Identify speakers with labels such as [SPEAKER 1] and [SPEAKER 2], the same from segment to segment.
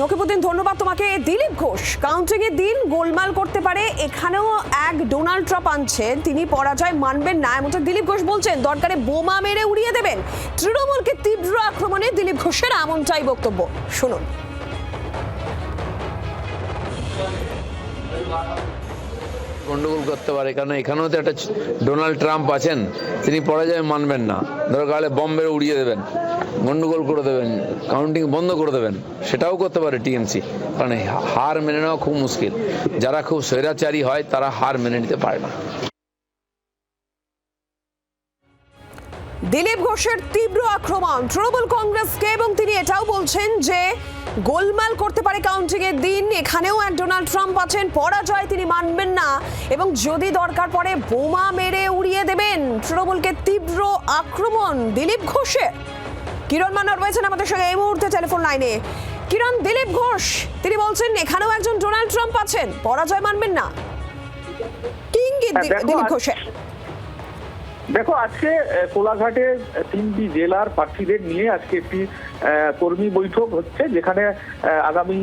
[SPEAKER 1] নকিবুদ্দিন, ধন্যবাদ তোমাকে। দিলীপ ঘোষ কাউন্টিং এর দিন গোলমাল করতে পারে, এখানেও এক ডোনাল্ড ট্রাম্প আনছেন, তিনি পরাজয় মানবেন না এমনটা দিলীপ ঘোষ বলছেন, দরকারে বোমা মেরে উড়িয়ে দেবেন। তৃণমূলকে তীব্র আক্রমণে দিলীপ ঘোষের এমনটাই বক্তব্য, শুনুন।
[SPEAKER 2] গন্ডগোল করতে পারে, কারণ এখানেও তো একটা ডোনাল্ড ট্রাম্প আছেন, তিনি পরাজয় মানবেন না, দরকার হলে বম মেরে উড়িয়ে দেবেন, গন্ডগোল করে দেবেন, কাউন্টিং বন্ধ করে দেবেন, সেটাও করতে পারে টিএমসি। কারণ হার মেনে নেওয়া খুব মুশকিল, যারা খুব স্বৈরাচারী হয় তারা হার মেনে নিতে পারে না।
[SPEAKER 1] দিলীপ ঘোষের তীব্র আক্রমণ তৃণমূল কংগ্রেসকে, এবং তিনি এটাও বলছেন যে গোলমাল করতে পারে কাউন্টিং এর দিন, এখানেও এক ডোনাল্ড ট্রাম্প আছেন, পরাজয় তিনি মানবেন না এবং যদি দরকার পড়ে বোমা মেরে উড়িয়ে দেবেন। তৃণমূলকে তীব্র আক্রমণ দিলীপ ঘোষের। কিরণ মান্না রয়েছেন আমাদের সঙ্গে এই মুহূর্তে টেলিফোন লাইনে। কিরণ, দিলীপ ঘোষ তিনি বলছেন এখানেও একজন ডোনাল্ড ট্রাম্প আছেন, পরাজয় মানবেন না, কি ইঙ্গিত দিলীপ ঘোষের?
[SPEAKER 3] দেখো, আজকে কোলাঘাটে 3টি জেলার প্রার্থীদের নিয়ে আজকে একটি কর্মী বৈঠক হচ্ছে, যেখানে আগামী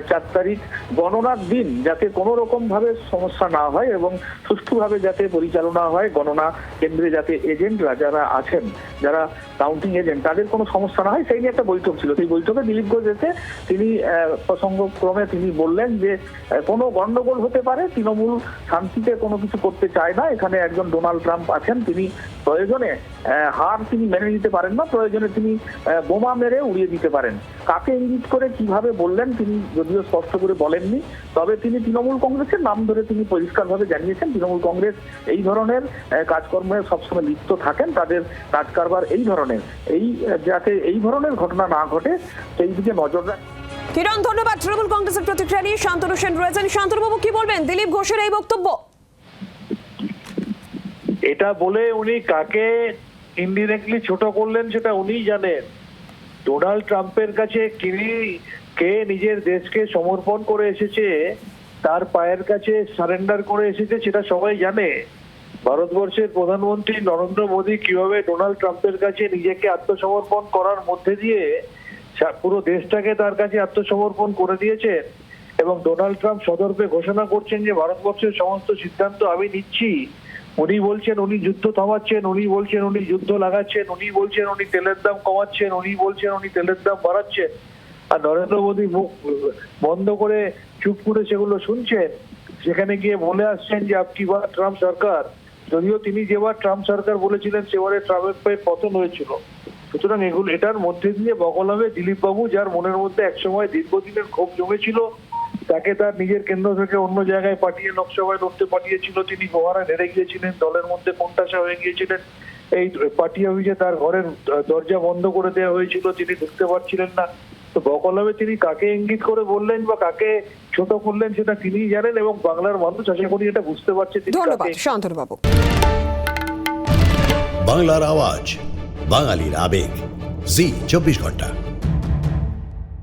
[SPEAKER 3] 4 তারিখ গণনার দিন যাতে কোনো রকম ভাবে সমস্যা না হয় এবং সুষ্ঠুভাবে যাতে পরিচালনা হয়, গণনা কেন্দ্রে যাতে এজেন্টরা যারা আছেন, যারা কাউন্টিং এজেন্ট, তাদের কোনো সমস্যা না হয়, সেই নিয়ে একটা বৈঠক ছিল। সেই বৈঠকে দিলীপ ঘোষ এসে তিনি প্রসঙ্গক্রমে তিনি বললেন যে কোনো গন্ডগোল হতে পারে, তৃণমূল শান্তিতে কোনো কিছু করতে চায় না, এখানে একজন ডোনাল্ড ট্রাম্প আছেন, তিনি প্রয়োজনে হার তিনি মেনে নিতে পারেন না, প্রয়োজনে তিনি বোমা মেরে উড়িয়ে দিতে পারেন। কাকে ইঙ্গিত করে কিভাবে বললেন তিনি যদিও স্পষ্ট করে বলেননি, তবে তিনি তৃণমূল কংগ্রেসের নাম ধরে তিনি পরিষ্কারভাবে জানিয়েছেন তৃণমূল কংগ্রেস এই ধরনের কাজকর্মে সবসময় লিপ্ত থাকেন, তাদের কাজ কারবার এই ধরনের, যাতে এই ধরনের ঘটনা না ঘটে সেই দিকে নজর রাখেন।
[SPEAKER 1] কিরণ, ধন্যবাদ। তৃণমূল কংগ্রেসের প্রতিক্রিয়া নিয়ে শান্তনু সেন রয়েছেন। শান্তনুবাবু, কি বলবেন দিলীপ ঘোষের এই বক্তব্য?
[SPEAKER 4] এটা বলে উনি কাকে ইনডিরেক্টলি ছোট করলেন সেটা উনিই জানেন। ডোনাল্ড ট্রাম্পের কাছে কে নিজের দেশকে সমর্পণ করে এসেছে, তার পায়ের কাছে সারেন্ডার করে এসেছে, সেটা সবাই জানে। ভারতবর্ষের প্রধানমন্ত্রী নরেন্দ্র মোদী কিভাবে ডোনাল্ড ট্রাম্পের কাছে নিজেকে আত্মসমর্পণ করার মধ্যে দিয়ে পুরো দেশটাকে তার কাছে আত্মসমর্পণ করে দিয়েছেন, এবং ডোনাল্ড ট্রাম্প সদর্পে ঘোষণা করছেন যে ভারতবর্ষের সমস্ত সিদ্ধান্ত আমি নিচ্ছি। উনি বলছেন উনি যুদ্ধ থামাচ্ছেন, উনি বলছেন উনি যুদ্ধ লাগাচ্ছেন, উনি বলছেন উনি তেলের দাম কমাচ্ছেন, উনি বলছেন উনি তেলের দাম বাড়াচ্ছেন, আর নরেন্দ্র মোদী মুখ বন্ধ করে চুপ করে সেগুলো শুনছেন। সেখানে গিয়ে বলে আসছেন যে আপকি বার ট্রাম্প সরকার, যদিও তিনি যেবার ট্রাম্প সরকার বলেছিলেন সেবারে ট্রাম্পের পায়ে পতন হয়েছিল। সুতরাং এটার মধ্যে দিয়ে বগল হবে দিলীপ বাবু, যার মনের মধ্যে একসময় দীর্ঘদিনের ক্ষোভ জমেছিল, তাকে তার নিজের কেন্দ্র থেকে অন্য জায়গায় পাঠিয়ে লোকসভায় লড়তে পাঠিয়েছিল, তিনি গোহারায় হেরে গিয়েছিলেন, দলের মধ্যে কোণঠাসা হয়ে গিয়েছিলেন, এই পার্টি অফিসে তার ঘরের দরজা বন্ধ করে দেওয়া হয়েছিল, তিনি ঢুকতে পারছিলেন না। তো বকল হবে তিনি কাকে ইঙ্গিত করে বললেন বা কাকে ছোট করলেন সেটা তিনিই জানেন, এবং বাংলার মানুষ আশা করি এটা বুঝতে পারছে।
[SPEAKER 1] ধন্যবাদ শান্তনুবাবু।
[SPEAKER 5] বাংলার আওয়াজ, বাঙালির আবেগ, জি 24 ঘন্টা।